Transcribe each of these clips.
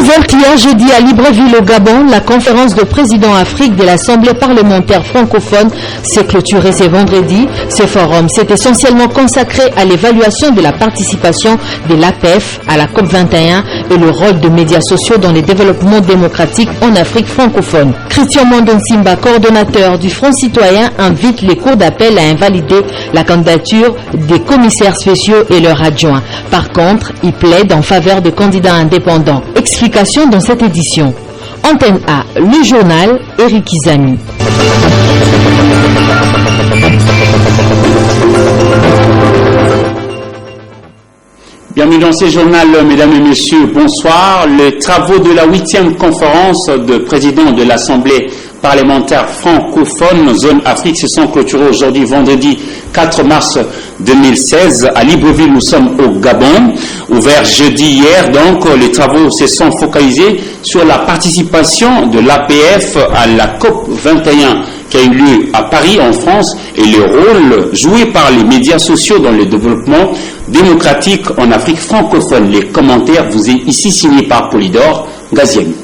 Ouverte hier jeudi à Libreville au Gabon, la conférence de présidents Afrique de l'Assemblée parlementaire francophone s'est clôturée ce vendredi. Ce forum s'est essentiellement consacré à l'évaluation de la participation de l'APF à la COP21 et le rôle des médias sociaux dans le développement démocratique en Afrique francophone. Christian Mondonsimba, coordonnateur du Front citoyen, invite les cours d'appel à invalider la candidature des commissaires spéciaux et leurs adjoints. Par contre, il plaide en faveur des candidats indépendants. Explication dans cette édition. Antenne A, le journal, Eric Izami. Bienvenue dans ce journal, mesdames et messieurs, bonsoir. Les travaux de la 8e conférence de présidents de l'Assemblée parlementaire francophone Zone Afrique se sont clôturés aujourd'hui, vendredi 4 mars 2016, à Libreville. Nous sommes au Gabon. Ouvert jeudi hier, donc, les travaux se sont focalisés sur la participation de l'APF à la COP 21 qui a eu lieu à Paris, en France, et le rôle joué par les médias sociaux dans le développement démocratique en Afrique francophone. Les commentaires vous est ici signés par Polydor Gaziani.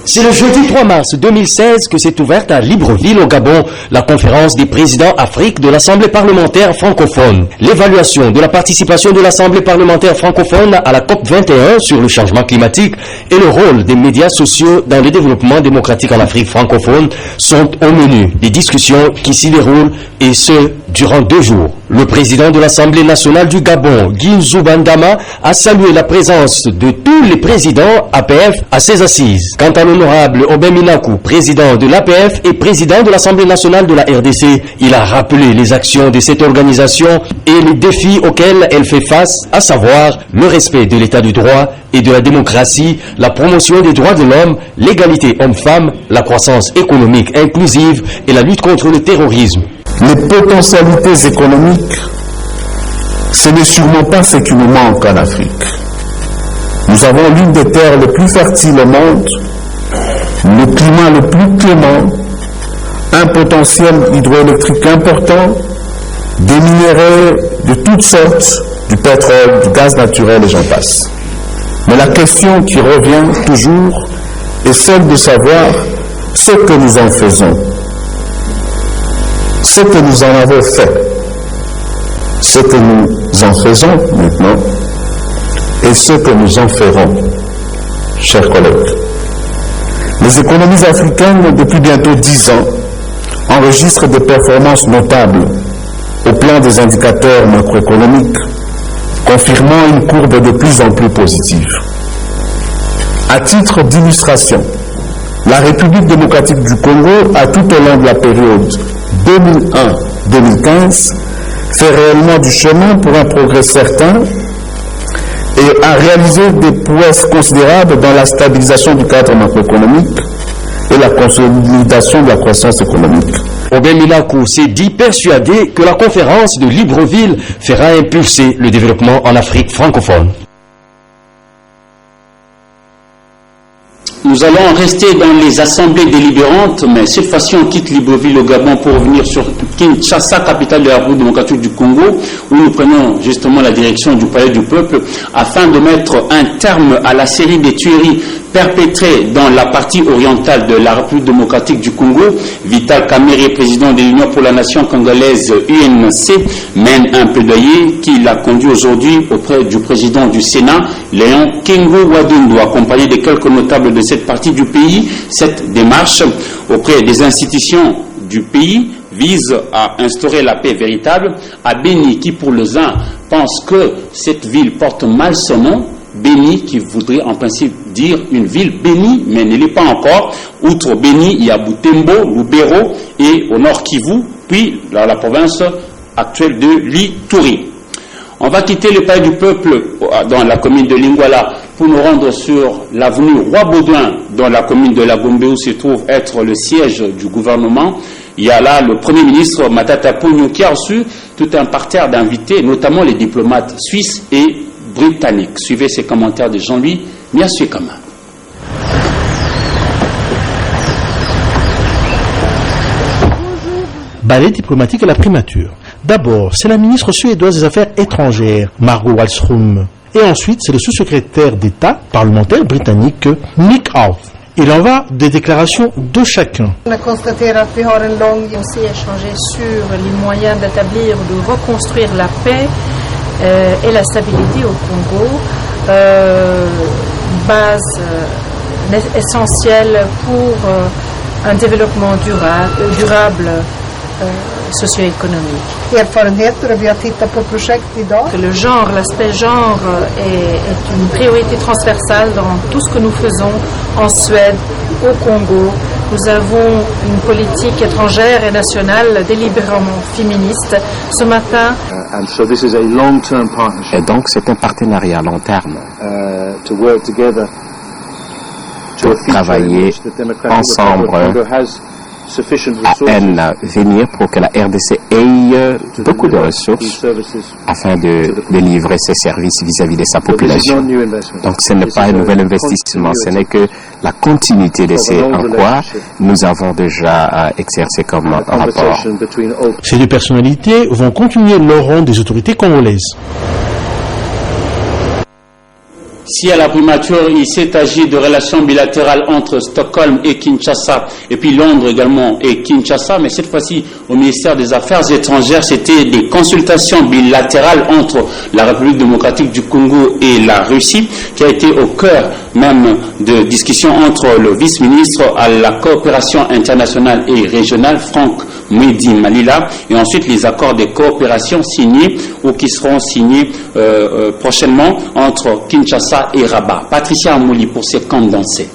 C'est le jeudi 3 mars 2016 que s'est ouverte à Libreville au Gabon la conférence des présidents Afrique de l'Assemblée parlementaire francophone. L'évaluation de la participation de l'Assemblée parlementaire francophone à la COP 21 sur le changement climatique et le rôle des médias sociaux dans le développement démocratique en Afrique francophone sont au menu des discussions qui s'y déroulent, et ce durant 2 jours. Le président de l'Assemblée nationale du Gabon, Guinzou Bandama, a salué la présence de tous les présidents APF à ses assises. Quant à l'honorable Obeng Minaku, président de l'APF et président de l'Assemblée nationale de la RDC, il a rappelé les actions de cette organisation et les défis auxquels elle fait face, à savoir le respect de l'état de droit et de la démocratie, la promotion des droits de l'homme, l'égalité homme-femme, la croissance économique inclusive et la lutte contre le terrorisme. Les potentialités économiques, ce n'est sûrement pas ce qui nous manque en Afrique. Nous avons l'une des terres les plus fertiles au monde, le climat le plus clément, un potentiel hydroélectrique important, des minéraux de toutes sortes, du pétrole, du gaz naturel et j'en passe. Mais la question qui revient toujours est celle de savoir ce que nous en faisons. Ce que nous en avons fait, ce que nous en faisons maintenant et ce que nous en ferons, chers collègues. Les économies africaines, depuis bientôt 10 ans, enregistrent des performances notables au plan des indicateurs macroéconomiques, confirmant une courbe de plus en plus positive. À titre d'illustration, la République démocratique du Congo a tout au long de la période 2001-2015 fait réellement du chemin pour un progrès certain et a réalisé des prouesses considérables dans la stabilisation du cadre macroéconomique et la consolidation de la croissance économique. Obeng Minaku s'est dit persuadé que la conférence de Libreville fera impulser le développement en Afrique francophone. Nous allons rester dans les assemblées délibérantes, mais cette fois-ci on quitte Libreville au Gabon pour revenir sur Kinshasa, capitale de la République démocratique du Congo, où nous prenons justement la direction du Palais du Peuple afin de mettre un terme à la série des tueries perpétrées dans la partie orientale de la République démocratique du Congo. Vital Kamerhe, président de l'Union pour la nation congolaise UNC, mène un plaidoyer qui l'a conduit aujourd'hui auprès du président du Sénat, Léon Kengo Wadundu, accompagné de quelques notables de cette partie du pays. Cette démarche auprès des institutions du pays vise à instaurer la paix véritable à Béni, qui pour les uns pense que cette ville porte mal son nom. Béni qui voudrait en principe dire une ville bénie, mais ne l'est pas encore. Outre Béni, il y a Butembo, Lubero et au nord Kivu, puis dans la province actuelle de l'Ituri. On va quitter le Palais du Peuple dans la commune de Lingwala pour nous rendre sur l'avenue Roi-Baudouin dans la commune de la Gombe, où se trouve être le siège du gouvernement. Il y a là le Premier ministre Matata Ponyo qui a reçu tout un parterre d'invités, notamment les diplomates suisses et britanniques. Suivez ces commentaires de Jean-Louis Miasuekama. Ballet diplomatique à la primature. D'abord, c'est la ministre suédoise des Affaires étrangères, Margot Wallström. Et ensuite, c'est le sous-secrétaire d'État parlementaire britannique Nick House. Il en va des déclarations de chacun. On a constaté qu'on a une longue aussi échangé sur les moyens d'établir ou de reconstruire la paix et la stabilité au Congo, base essentielle pour un développement durable socio-économique. Que le genre, l'aspect genre est une priorité transversale dans tout ce que nous faisons en Suède, au Congo. Nous avons une politique étrangère et nationale délibérément féministe. Ce matin, et donc c'est un partenariat à long terme pour travailler ensemble à venir pour que la RDC ait beaucoup de ressources afin de livrer ses services vis-à-vis de sa population. Donc ce n'est pas un nouvel investissement, ce n'est que la continuité de ce en quoi nous avons déjà exercé comme rapport. Ces deux personnalités vont continuer leur rôle des autorités congolaises. Si à la primature, il s'est agi de relations bilatérales entre Stockholm et Kinshasa, et puis Londres également et Kinshasa, mais cette fois-ci, au ministère des Affaires étrangères, c'était des consultations bilatérales entre la République démocratique du Congo et la Russie, qui a été au cœur même de discussions entre le vice-ministre à la coopération internationale et régionale, Franck Mwedi Malila, et ensuite les accords de coopération signés ou qui seront signés prochainement entre Kinshasa et Rabat. Patricia Amouli pour ses condensés.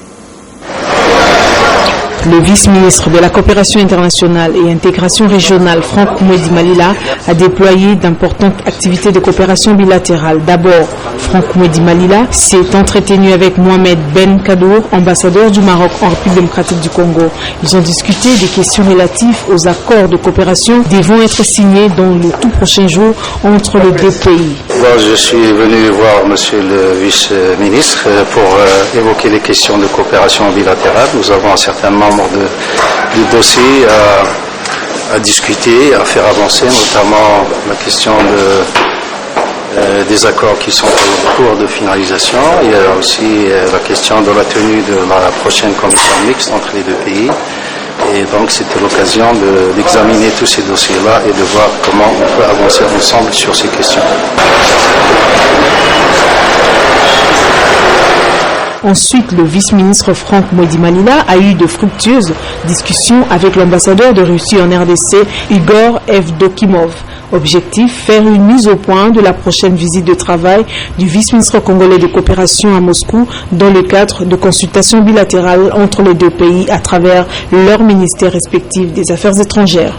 Le vice-ministre de la coopération internationale et intégration régionale, Franck Mwedi Malila, a déployé d'importantes activités de coopération bilatérale. D'abord, Franck Mwedi Malila s'est entretenu avec Mohamed Ben Kadour, ambassadeur du Maroc en République démocratique du Congo. Ils ont discuté des questions relatives aux accords de coopération devant être signés dans les tout prochains jours entre les deux pays. Je suis venu voir monsieur le vice-ministre pour évoquer les questions de coopération bilatérale. Nous avons un certain nombre de dossiers à discuter, à faire avancer, notamment la question des accords qui sont en cours de finalisation. Il y a aussi la question de la tenue de la prochaine commission mixte entre les deux pays. Et donc c'était l'occasion d'examiner tous ces dossiers-là et de voir comment on peut avancer ensemble sur ces questions. Ensuite, le vice-ministre Franck Mwedi Malila a eu de fructueuses discussions avec l'ambassadeur de Russie en RDC, Igor Evdokimov. Objectif, faire une mise au point de la prochaine visite de travail du vice-ministre congolais de coopération à Moscou dans le cadre de consultations bilatérales entre les deux pays à travers leurs ministères respectifs des Affaires étrangères.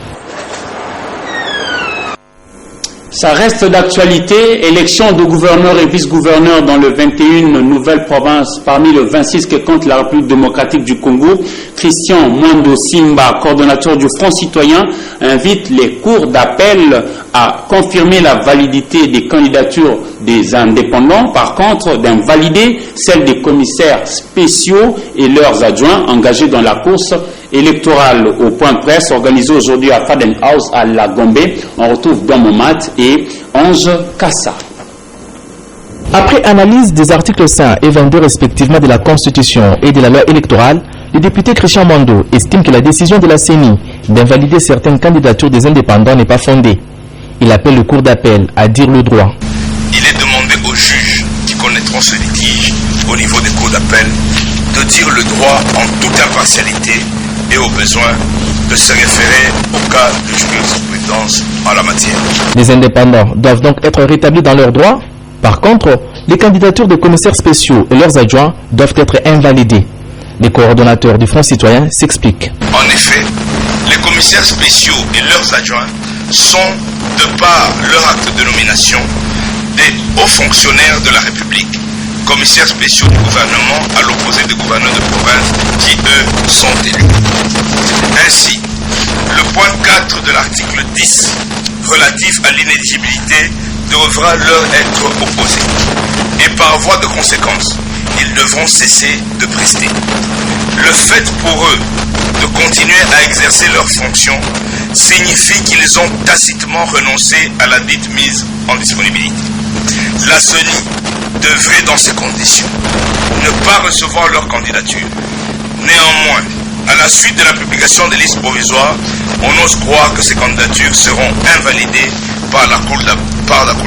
Ça reste d'actualité. Élection de gouverneurs et vice-gouverneurs dans le 21 nouvelles provinces parmi le 26 que compte la République démocratique du Congo. Christian Mwando Simba, coordonnateur du Front citoyen, invite les cours d'appel à confirmer la validité des candidatures des indépendants, par contre d'invalider celle des commissaires spéciaux et leurs adjoints engagés dans la course électorale. Au point de presse organisé aujourd'hui à Faden House à La Gombe, on retrouve Domomat et Ange Kassa. Après analyse des articles 5 et 22 respectivement de la Constitution et de la loi électorale, le député Christian Mwando estime que la décision de la CENI d'invalider certaines candidatures des indépendants n'est pas fondée. Il appelle le cours d'appel à dire le droit. Il est demandé aux juges qui connaîtront ce litige au niveau des cours d'appel de dire le droit en toute impartialité et au besoin de se référer au cas de jurisprudence en la matière. Les indépendants doivent donc être rétablis dans leurs droits. Par contre, les candidatures de commissaires spéciaux et leurs adjoints doivent être invalidées. Les coordonnateurs du Front citoyen s'expliquent. En effet, les commissaires spéciaux et leurs adjoints sont, de par leur acte de nomination, des hauts fonctionnaires de la République, commissaires spéciaux du gouvernement à l'opposé des gouverneurs de province qui, eux, sont élus. Ainsi, le point 4 de l'article 10 relatif à l'inéligibilité devra leur être opposé. Et par voie de conséquence, ils devront cesser de prester. Le fait pour eux de continuer à exercer leurs fonctions signifie qu'ils ont tacitement renoncé à la dite mise en disponibilité. La CENI d'œuvrer dans ces conditions, ne pas recevoir leur candidature. Néanmoins, à la suite de la publication des listes provisoires, on ose croire que ces candidatures seront invalidées par la Cour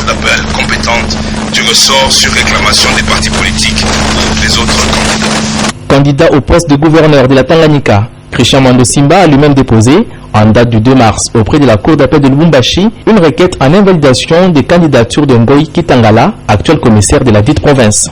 d'appel compétente du ressort sur réclamation des partis politiques ou des autres candidats. Candidat au poste de gouverneur de la Tanganyika, Christian Mwando Simba a lui-même déposé, en date du 2 mars, auprès de la Cour d'appel de Lubumbashi, une requête en invalidation des candidatures de Ngoï Kitangala, actuel commissaire de la dite province.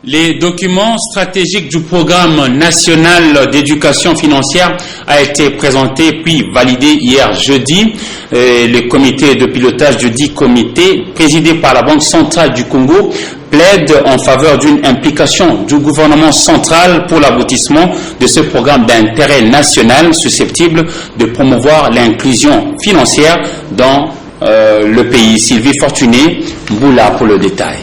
Les documents stratégiques du programme national d'éducation financière a été présenté puis validé hier jeudi. Le comité de pilotage du dit comité, présidé par la Banque centrale du Congo, plaide en faveur d'une implication du gouvernement central pour l'aboutissement de ce programme d'intérêt national susceptible de promouvoir l'inclusion financière dans le pays. Sylvie Fortuné, Mboula pour le détail.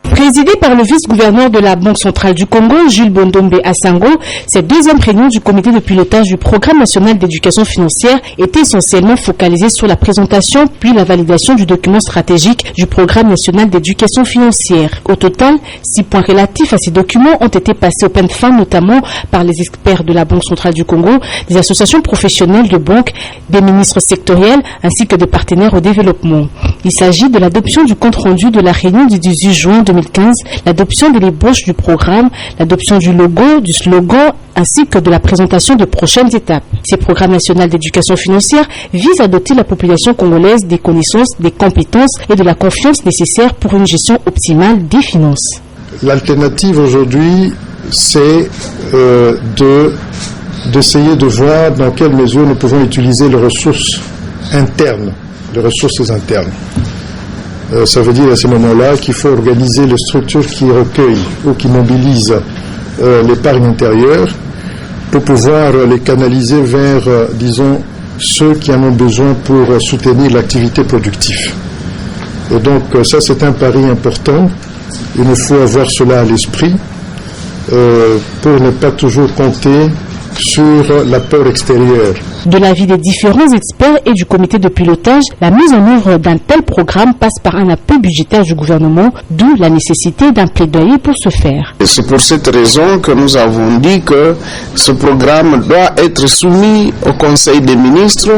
Présidé par le vice-gouverneur de la Banque centrale du Congo, Jules Bondombe Asango, cette deuxième réunion du comité de pilotage du programme national d'éducation financière était essentiellement focalisée sur la présentation puis la validation du document stratégique du programme national d'éducation financière. Au total, 6 points relatifs à ces documents ont été passés au peigne fin, notamment par les experts de la Banque centrale du Congo, des associations professionnelles de banques, des ministres sectoriels ainsi que des partenaires au développement. Il s'agit de l'adoption du compte-rendu de la réunion du 18 juin 2015, l'adoption de l'ébauche du programme, l'adoption du logo, du slogan, ainsi que de la présentation de prochaines étapes. Ces programmes nationaux d'éducation financière visent à doter la population congolaise des connaissances, des compétences et de la confiance nécessaires pour une gestion optimale des finances. L'alternative aujourd'hui, c'est d'essayer de voir dans quelle mesure nous pouvons utiliser les ressources internes, les ressources internes. Ça veut dire à ce moment-là qu'il faut organiser les structures qui recueillent ou qui mobilisent l'épargne intérieure pour pouvoir les canaliser vers, disons, ceux qui en ont besoin pour soutenir l'activité productive. Et donc ça, c'est un pari important. Il nous faut avoir cela à l'esprit pour ne pas toujours compter sur l'apport extérieur. De l'avis des différents experts et du comité de pilotage, la mise en œuvre d'un tel programme passe par un appui budgétaire du gouvernement, d'où la nécessité d'un plaidoyer pour ce faire. Et c'est pour cette raison que nous avons dit que ce programme doit être soumis au Conseil des ministres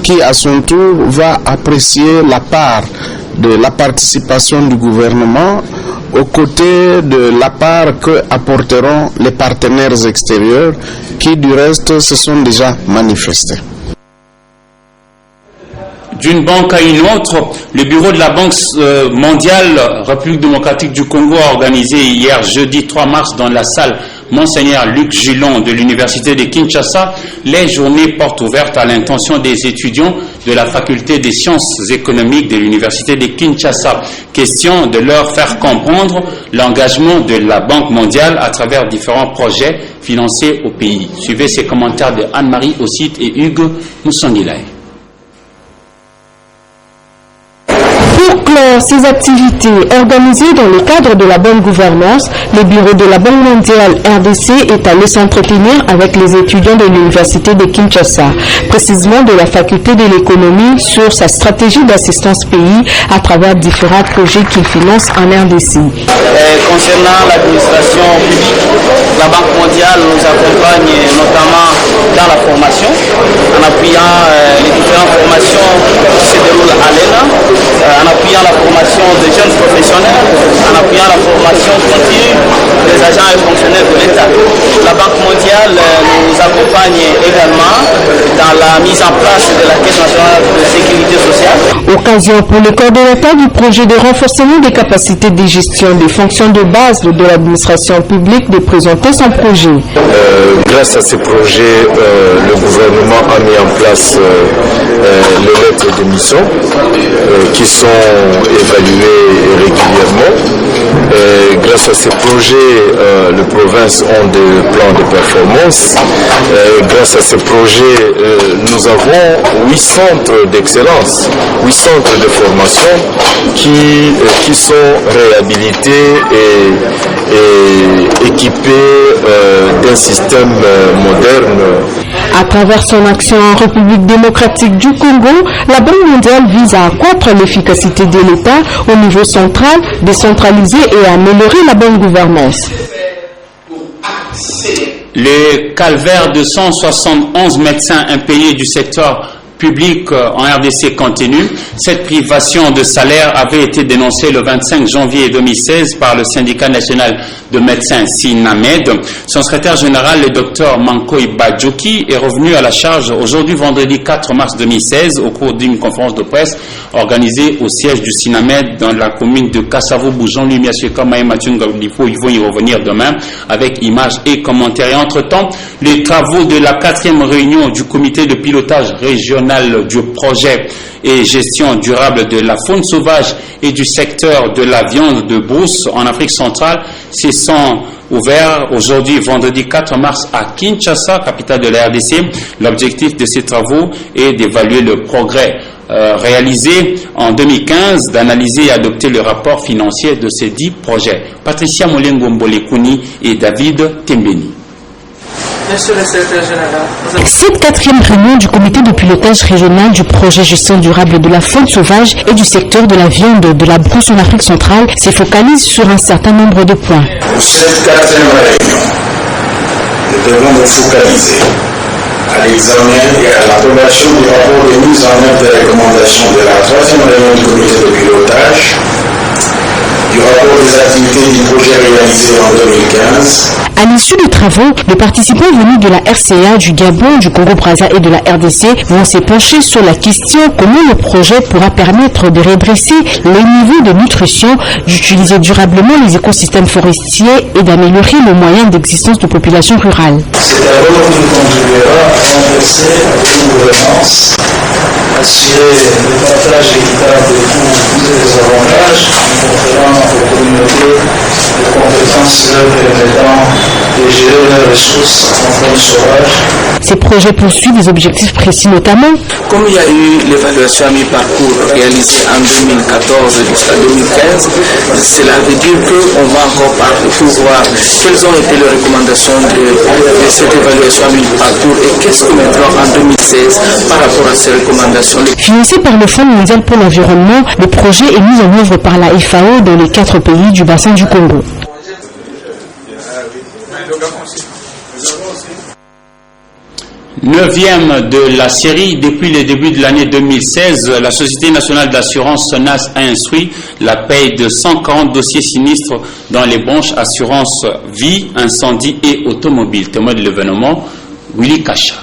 qui, à son tour, va apprécier la part de la participation du gouvernement aux côtés de la part que apporteront les partenaires extérieurs qui, du reste, se sont déjà manifestés. D'une banque à une autre, le bureau de la Banque mondiale République démocratique du Congo a organisé hier jeudi 3 mars dans la salle Monseigneur Luc Gillon de l'Université de Kinshasa les journées portes ouvertes à l'intention des étudiants de la faculté des sciences économiques de l'Université de Kinshasa. Question de leur faire comprendre l'engagement de la Banque mondiale à travers différents projets financés au pays. Suivez ces commentaires de Anne-Marie Ossite et Hugues Moussangilay. Pour clore ces activités organisées dans le cadre de la bonne gouvernance, le bureau de la Banque mondiale RDC est allé s'entretenir avec les étudiants de l'Université de Kinshasa, précisément de la faculté de l'économie, sur sa stratégie d'assistance pays à travers différents projets qu'il finance en RDC. Concernant l'administration publique, la Banque mondiale nous accompagne notamment dans la formation, en appuyant les différentes formations qui se déroulent à l'ENA, en appuyant la formation des jeunes professionnels, en appuyant la formation continue des agents et fonctionnaires de l'État. La Banque mondiale nous accompagne également dans la mise en place de la Caisse nationale de sécurité sociale. Occasion pour le coordonnateur du projet de renforcement des capacités de gestion des fonctions de base de l'administration publique de présenter son projet. Grâce à ce projet, le gouvernement a mis en place les lettres de mission qui sont évaluées régulièrement. Grâce à ces projets, les provinces ont des plans de performance. Grâce à ces projets, nous avons 8 centres d'excellence, 8 centres de formation qui sont réhabilités et équipés d'un système moderne. À travers son action en République démocratique du Congo, la Banque mondiale vise à accroître l'efficacité de l'État au niveau central, décentraliser et améliorer la bonne gouvernance. Le calvaire de 171 médecins impayés du secteur public en RDC continue. Cette privation de salaire avait été dénoncée le 25 janvier 2016 par le syndicat national de médecins SINAMED. Son secrétaire général, le docteur Mankoy Badjoki, est revenu à la charge aujourd'hui vendredi 4 mars 2016 au cours d'une conférence de presse organisée au siège du SINAMED dans la commune de Kassavo-Boujon. Lui, M. Kamae Mathieu Ngabdifo, ils vont y revenir demain avec images et commentaires. Et entre-temps, les travaux de la 4e réunion du comité de pilotage régional du projet et gestion durable de la faune sauvage et du secteur de la viande de brousse en Afrique centrale se sont ouverts aujourd'hui, vendredi 4 mars à Kinshasa, capitale de la RDC. L'objectif de ces travaux est d'évaluer le progrès réalisé en 2015, d'analyser et adopter le rapport financier de ces 10 projets. Patricia Molengo-Mbolekuni et David Tembeni. Cette 4e réunion du comité de pilotage régional du projet gestion durable de la faune sauvage et du secteur de la viande de la brousse en Afrique centrale se focalise sur un certain nombre de points. Pour cette 4e réunion, nous devons nous focaliser à l'examen et à l'approbation du rapport de mise en œuvre des recommandations de la 3e réunion du comité de pilotage, du rapport des activités du projet réalisé en 2015. À l'issue des travaux, les participants venus de la RCA, du Gabon, du Congo-Brazza et de la RDC vont se pencher sur la question comment le projet pourra permettre de redresser les niveaux de nutrition, d'utiliser durablement les écosystèmes forestiers et d'améliorer les moyens d'existence de populations rurales. C'est d'abord qui contribuera à renforcer la gouvernance, assurer le partage équitable de tous les avantages en conférant aux communautés les compétences leur permettant de gérer leurs ressources en faune sauvage. Ces projets poursuivent des objectifs précis notamment. Comme il y a eu l'évaluation à mi-parcours réalisée en 2014 jusqu'à 2015, cela veut dire qu'on va encore parler pour voir quelles ont été les recommandations de cette évaluation à mi-parcours et qu'est-ce que maintenant en 2016 par rapport à ces recommandations. Financé par le Fonds mondial pour l'environnement, le projet est mis en œuvre par la FAO dans les 4 pays du bassin du Congo. Neuvième de la série, depuis le début de l'année 2016, la Société nationale d'assurance SONAS a instruit la paie de 140 dossiers sinistres dans les branches assurance vie, incendie et automobile. Témoin de l'événement, Willy Kacha.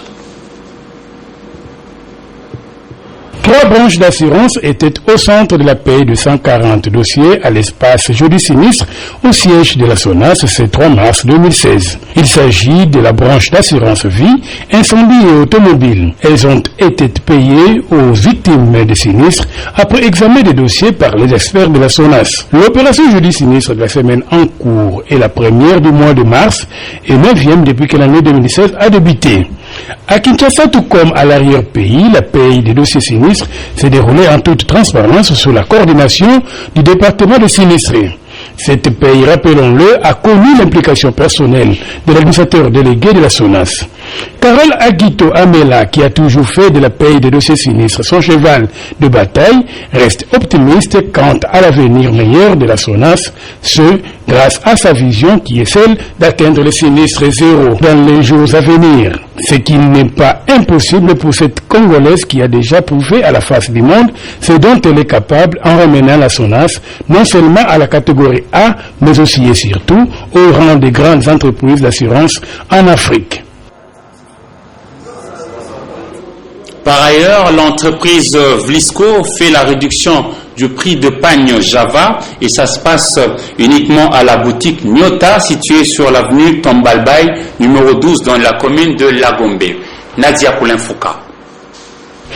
3 branches d'assurance étaient au centre de la paie de 140 dossiers à l'espace jeudi sinistre au siège de la SONAS ce 3 mars 2016. Il s'agit de la branche d'assurance vie, incendie et automobile. Elles ont été payées aux victimes des sinistres après examen des dossiers par les experts de la SONAS. L'opération jeudi sinistre de la semaine en cours est la première du mois de mars et 9e depuis que l'année 2016 a débuté. À Kinshasa, tout comme à l'arrière-pays, la paie des dossiers sinistres s'est déroulée en toute transparence sous la coordination du département des sinistrés. Cette paie, rappelons-le, a connu l'implication personnelle de l'administrateur délégué de la SONAS. Carole Aguito Amela, qui a toujours fait de la paie des dossiers sinistres son cheval de bataille, reste optimiste quant à l'avenir meilleur de la SONAS, ce grâce à sa vision qui est celle d'atteindre les sinistres zéro dans les jours à venir. Ce qui n'est pas impossible pour cette Congolaise qui a déjà prouvé à la face du monde ce dont elle est capable en ramenant la SONAS non seulement à la catégorie A, mais aussi et surtout au rang des grandes entreprises d'assurance en Afrique. Par ailleurs, l'entreprise Vlisco fait la réduction du prix de pagne Java et ça se passe uniquement à la boutique Nyota située sur l'avenue Tombalbaye numéro 12 dans la commune de Lagombe. Nadia Poulin-Fouka.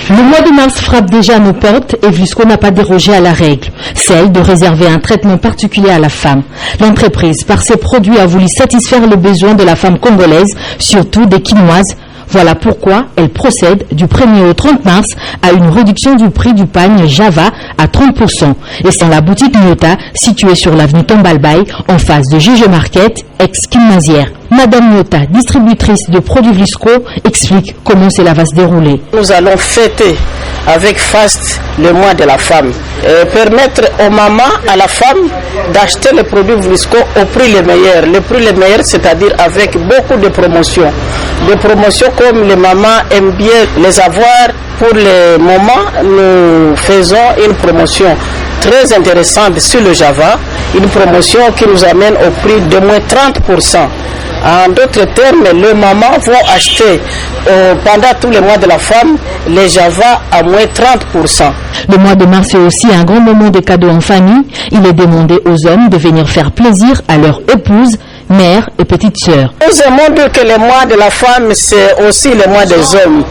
Le mois de mars frappe déjà à nos portes et Vlisco n'a pas dérogé à la règle, celle de réserver un traitement particulier à la femme. L'entreprise, par ses produits, a voulu satisfaire les besoins de la femme congolaise, surtout des Quinoises. Voilà pourquoi elle procède du 1er au 30 mars à une réduction du prix du pagne Java à 30%. Et c'est la boutique Nyota située sur l'avenue Tombalbaye en face de GG Market, ex-Kinmazière. Madame Nyota, distributrice de produits Vlisco, explique comment cela va se dérouler. Nous allons fêter avec FAST le mois de la femme. Permettre aux mamans, à la femme, d'acheter les produits Vlisco au prix le meilleur. Le prix le meilleur, c'est-à-dire avec beaucoup de promotions. Des promotions comme les mamans aiment bien les avoir. Pour le moment, nous faisons une promotion très intéressante sur le Java. Une promotion qui nous amène au prix de moins 30%. En d'autres termes, les mamans vont acheter pendant tous les mois de la femme les Java à moins 30%. Le mois de mars est aussi un grand moment de cadeaux en famille. Il est demandé aux hommes de venir faire plaisir à leur épouse, mère et petite sœur. Nous aimons dire que le mois de la femme, c'est aussi le mois des hommes.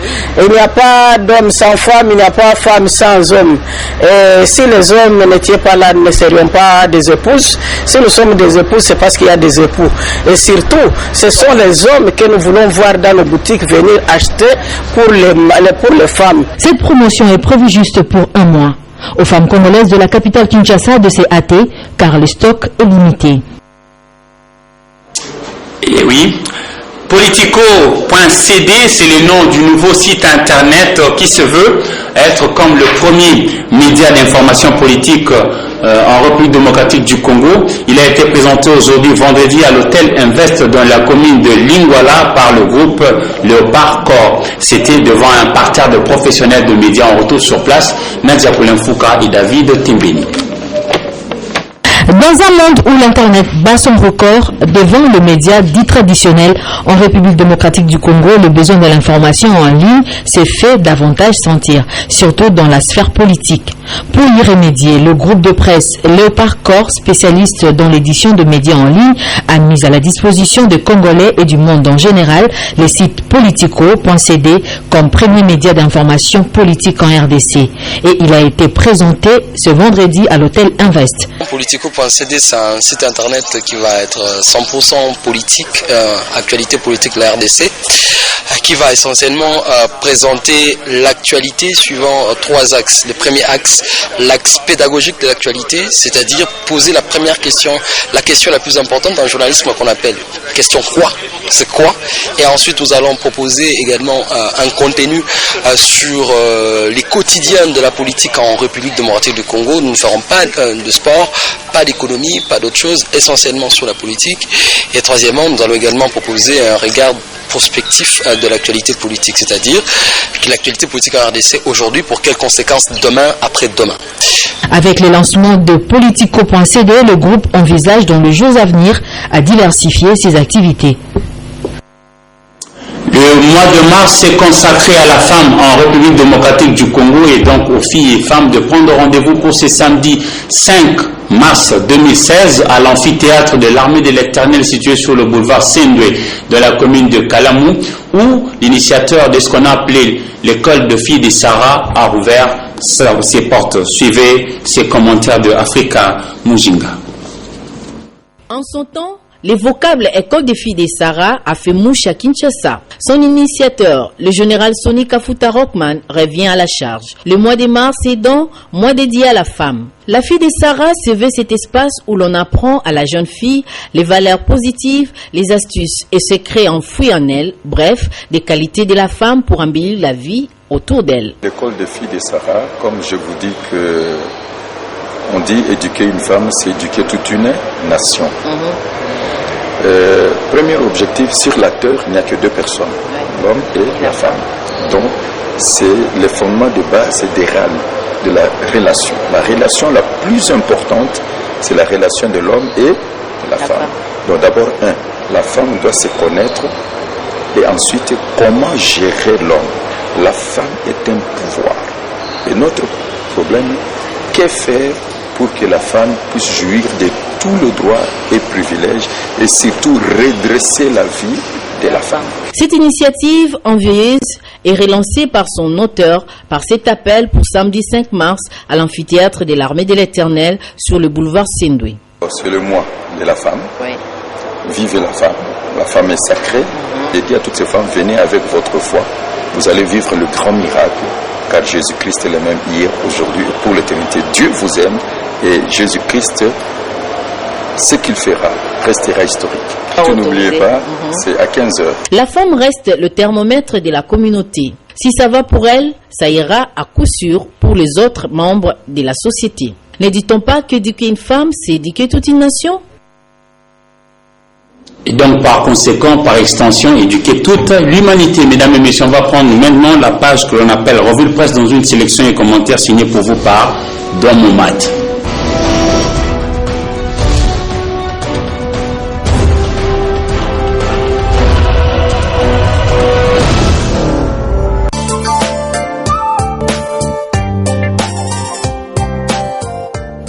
Il n'y a pas d'homme sans femme, il n'y a pas de femme sans homme. Et si les hommes n'étaient pas là, nous ne serions pas des épouses. Si nous sommes des épouses, c'est parce qu'il y a des époux. Et surtout, ce sont les hommes que nous voulons voir dans nos boutiques venir acheter pour les femmes. Cette promotion est prévue juste pour un mois. Aux femmes congolaises de la capitale Kinshasa de s'y hâter, car le stock est limité. Et oui, Politico.cd, c'est le nom du nouveau site internet qui se veut être comme le premier média d'information politique en République démocratique du Congo. Il a été présenté aujourd'hui vendredi à l'hôtel Invest dans la commune de Lingwala par le groupe Léopard Corps. C'était devant un parterre de professionnels de médias en retour sur place, Nadia Poulin-Fouka et David Timbeni. Dans un monde où l'Internet bat son record devant le média dit traditionnel en République démocratique du Congo, le besoin de l'information en ligne s'est fait davantage sentir, surtout dans la sphère politique. Pour y remédier, le groupe de presse Léopard Corps, spécialiste dans l'édition de médias en ligne, a mis à la disposition des Congolais et du monde en général les sites Politico.cd comme premier média d'information politique en RDC. Et il a été présenté ce vendredi à l'hôtel Invest. Politico.cd, c'est un site internet qui va être 100% politique, actualité politique de la RDC, qui va essentiellement présenter l'actualité suivant trois axes. Le premier axe, l'axe pédagogique de l'actualité, c'est-à-dire poser la première question, la question la plus importante dans le journalisme qu'on appelle question quoi, c'est quoi. Et ensuite nous allons proposer également un contenu sur les quotidiens de la politique en République démocratique du Congo. Nous ne ferons pas de sport, pas d'économie, pas d'autre chose, essentiellement sur la politique. Et troisièmement, nous allons également proposer un regard prospectif de l'actualité politique, c'est-à-dire que l'actualité politique en RDC aujourd'hui, pour quelles conséquences demain, après-demain. Avec le lancement de Politico.cd, le groupe envisage dans les jours à venir à diversifier ses activités. Le mois de mars est consacré à la femme en République démocratique du Congo et donc aux filles et femmes de prendre rendez-vous pour ce samedi 5 mars 2016 à l'amphithéâtre de l'armée de l'Éternel situé sur le boulevard Sendwe de la commune de Kalamou où l'initiateur de ce qu'on a appelé l'école de filles de Sarah a rouvert ses portes. Suivez ces commentaires de Africa Mujinga. En son temps, les vocables École des filles des Sarah a fait mouche à Kinshasa. Son initiateur, le général Sonny Kafuta Rockman, revient à la charge. Le mois de mars est donc mois dédié à la femme. La fille des Sarah se veut cet espace où l'on apprend à la jeune fille les valeurs positives, les astuces et secrets enfouis en elle, bref, des qualités de la femme pour embellir la vie autour d'elle. L'école des filles des Sarah, comme je vous dis que on dit éduquer une femme, c'est éduquer toute une nation. Premier objectif, sur la terre, il n'y a que deux personnes, l'homme et la femme. Donc, c'est le fondement de base de la relation. La relation la plus importante, c'est la relation de l'homme et de la femme. Donc d'abord, la femme doit se connaître et ensuite, comment gérer l'homme. La femme est un pouvoir. Et notre problème, que faire pour que la femme puisse jouir de tous les droits et privilèges et surtout redresser la vie de la femme. Cette initiative envieuse est relancée par son auteur par cet appel pour samedi 5 mars à l'amphithéâtre de l'armée de l'Éternel sur le boulevard Sendwe. C'est le mois de la femme. Oui. Vive la femme. La femme est sacrée. et dit à toutes ces femmes, venez avec votre foi, vous allez vivre le grand miracle, car Jésus-Christ est le même hier, aujourd'hui et pour l'éternité. Dieu vous aime et Jésus-Christ, ce qu'il fera, restera historique. N'oubliez pas, c'est à 15h. La femme reste le thermomètre de la communauté. Si ça va pour elle, ça ira à coup sûr pour les autres membres de la société. Ne dit-on pas qu'éduquer une femme, c'est éduquer toute une nation? Et donc, par conséquent, par extension, éduquer toute l'humanité. Mesdames et messieurs, on va prendre maintenant la page que l'on appelle Revue de presse dans une sélection et commentaires signés pour vous par Don Moumad.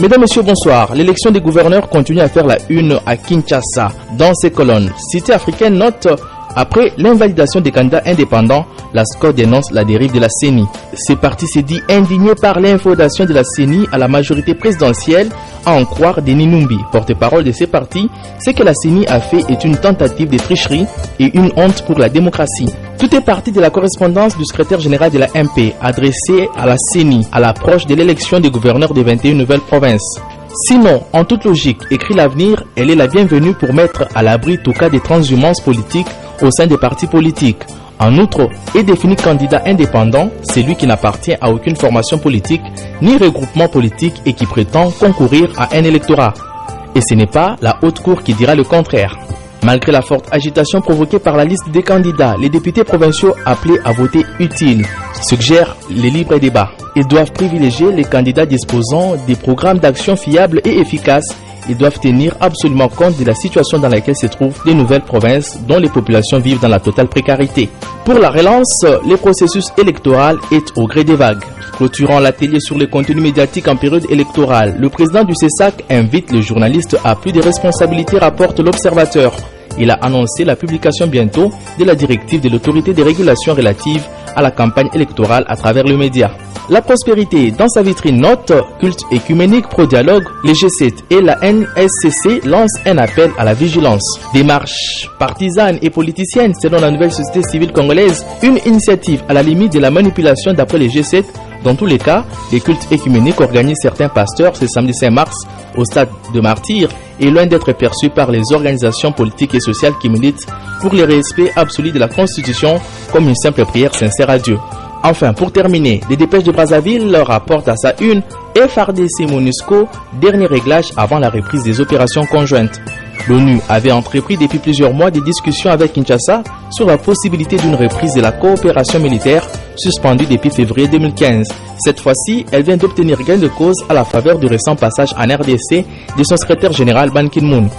Mesdames, Messieurs, bonsoir. L'élection des gouverneurs continue à faire la une à Kinshasa. Dans ces colonnes, Cité africaine note, après l'invalidation des candidats indépendants, la SCOT dénonce la dérive de la CENI. Ce parti s'est dit indigné par l'infodation de la CENI à la majorité présidentielle, à en croire Denis Numbi, porte-parole de ces partis. Ce que la CENI a fait est une tentative de tricherie et une honte pour la démocratie. Tout est parti de la correspondance du secrétaire général de la MP adressée à la CENI à l'approche de l'élection des gouverneurs des 21 nouvelles provinces. Sinon, en toute logique, écrit l'avenir, elle est la bienvenue pour mettre à l'abri tout cas des transhumances politiques au sein des partis politiques. En outre, est défini candidat indépendant, celui qui n'appartient à aucune formation politique ni regroupement politique et qui prétend concourir à un électorat. Et ce n'est pas la haute cour qui dira le contraire. Malgré la forte agitation provoquée par la liste des candidats, les députés provinciaux appelés à voter utile suggèrent les libres débats. Ils doivent privilégier les candidats disposant des programmes d'action fiables et efficaces. Ils doivent tenir absolument compte de la situation dans laquelle se trouvent les nouvelles provinces dont les populations vivent dans la totale précarité. Pour la relance, le processus électoral est au gré des vagues. Clôturant l'atelier sur les contenus médiatiques en période électorale, le président du CESAC invite les journalistes à plus de responsabilités, rapporte l'Observateur. Il a annoncé la publication bientôt de la directive de l'autorité de régulation relative à la campagne électorale à travers le média. La prospérité, dans sa vitrine note, culte écuménique pro-dialogue, les G7 et la NSCC lancent un appel à la vigilance. Démarche partisane et politicienne selon la nouvelle société civile congolaise, une initiative à la limite de la manipulation d'après les G7. Dans tous les cas, les cultes écuméniques organisent certains pasteurs ce samedi 5 mars au stade de Martyrs est loin d'être perçu par les organisations politiques et sociales qui militent pour le respect absolu de la Constitution comme une simple prière sincère à Dieu. Enfin, pour terminer, les dépêches de Brazzaville rapportent à sa une FARDC-MONUSCO, dernier réglage avant la reprise des opérations conjointes. L'ONU avait entrepris depuis plusieurs mois des discussions avec Kinshasa sur la possibilité d'une reprise de la coopération militaire suspendue depuis février 2015. Cette fois-ci, elle vient d'obtenir gain de cause à la faveur du récent passage en RDC de son secrétaire général Ban Ki-moon.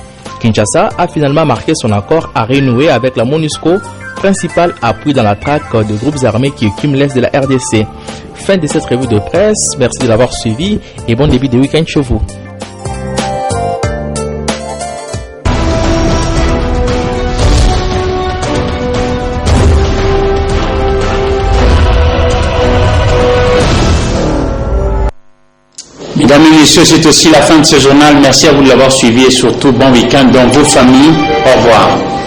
Kinshasa a finalement marqué son accord à renouer avec la MONUSCO, principal appui dans la traque de groupes armés qui occupent l'est de la RDC. Fin de cette revue de presse, merci de l'avoir suivi et bon début de week-end chez vous. Mesdames et messieurs, c'est aussi la fin de ce journal. Merci à vous de l'avoir suivi et surtout bon week-end dans vos familles. Au revoir.